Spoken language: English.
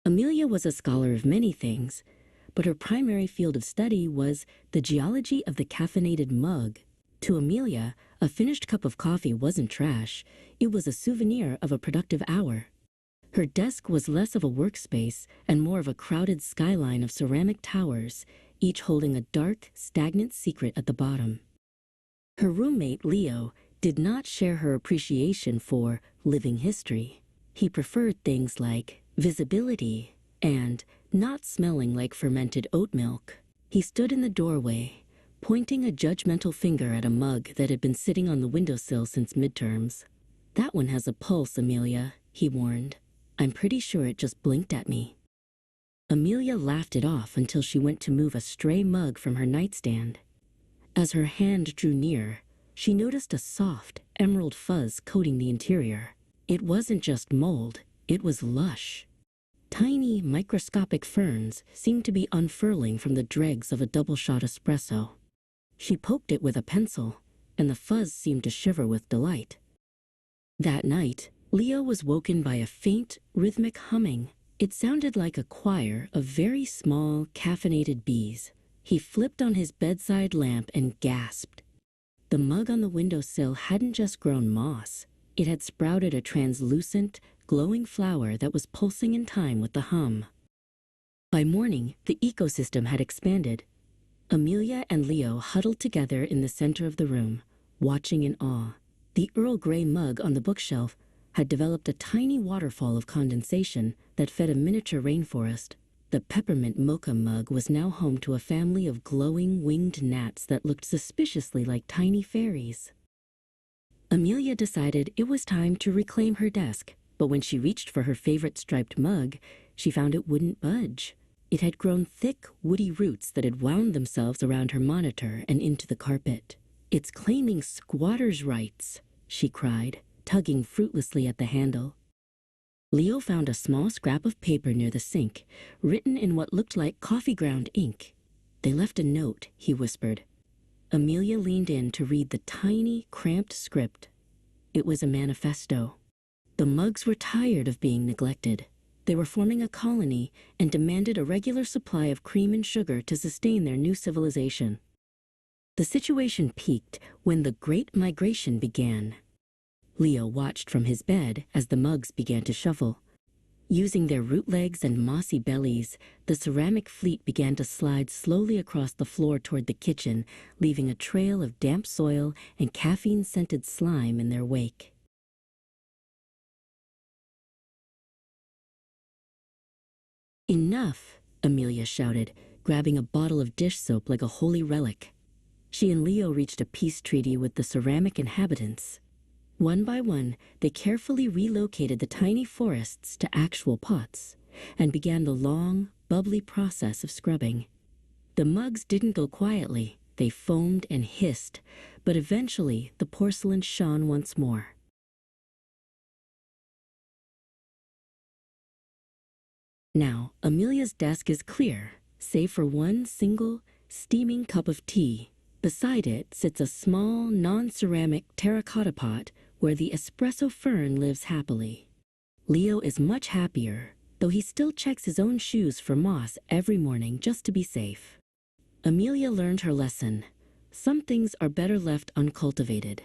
Amelia was a scholar of many things, but her primary field of study was the geology of the caffeinated mug. To Amelia, a finished cup of coffee wasn't trash. It was a souvenir of a productive hour. Her desk was less of a workspace and more of a crowded skyline of ceramic towers, each holding a dark, stagnant secret at the bottom. Her roommate, Leo, did not share her appreciation for living history. He preferred things like visibility and not smelling like fermented oat milk. He stood in the doorway, pointing a judgmental finger at a mug that had been sitting on the windowsill since midterms. "That one has a pulse, Amelia," he warned. "I'm pretty sure it just blinked at me." Amelia laughed it off until she went to move a stray mug from her nightstand. As her hand drew near, she noticed a soft, emerald fuzz coating the interior. It wasn't just mold, it was lush. Tiny, microscopic ferns seemed to be unfurling from the dregs of a double-shot espresso. She poked it with a pencil, and the fuzz seemed to shiver with delight. That night, Leo was woken by a faint, rhythmic humming. It sounded like a choir of very small, caffeinated bees. He flipped on his bedside lamp and gasped. The mug on the windowsill hadn't just grown moss. It had sprouted a translucent, glowing flower that was pulsing in time with the hum. By morning, the ecosystem had expanded. Amelia and Leo huddled together in the center of the room, watching in awe. The Earl Grey mug on the bookshelf had developed a tiny waterfall of condensation that fed a miniature rainforest. The peppermint mocha mug was now home to a family of glowing winged gnats that looked suspiciously like tiny fairies. Amelia decided it was time to reclaim her desk, but when she reached for her favorite striped mug, she found it wouldn't budge. It had grown thick, woody roots that had wound themselves around her monitor and into the carpet. "It's claiming squatters' rights," she cried, tugging fruitlessly at the handle. Leo found a small scrap of paper near the sink, written in what looked like coffee ground ink. "They left a note," he whispered. Amelia leaned in to read the tiny, cramped script. It was a manifesto. The mugs were tired of being neglected. They were forming a colony and demanded a regular supply of cream and sugar to sustain their new civilization. The situation peaked when the Great Migration began. Leo watched from his bed as the mugs began to shuffle. Using their root legs and mossy bellies, the ceramic fleet began to slide slowly across the floor toward the kitchen, leaving a trail of damp soil and caffeine-scented slime in their wake. "Enough," Amelia shouted, grabbing a bottle of dish soap like a holy relic. She and Leo reached a peace treaty with the ceramic inhabitants. One by one, they carefully relocated the tiny forests to actual pots and began the long, bubbly process of scrubbing. The mugs didn't go quietly. They foamed and hissed, but eventually the porcelain shone once more. Now, Amelia's desk is clear, save for one single, steaming cup of tea. Beside it sits a small, non-ceramic terracotta pot where the espresso fern lives happily. Leo is much happier, though he still checks his own shoes for moss every morning just to be safe. Amelia learned her lesson. Some things are better left uncultivated.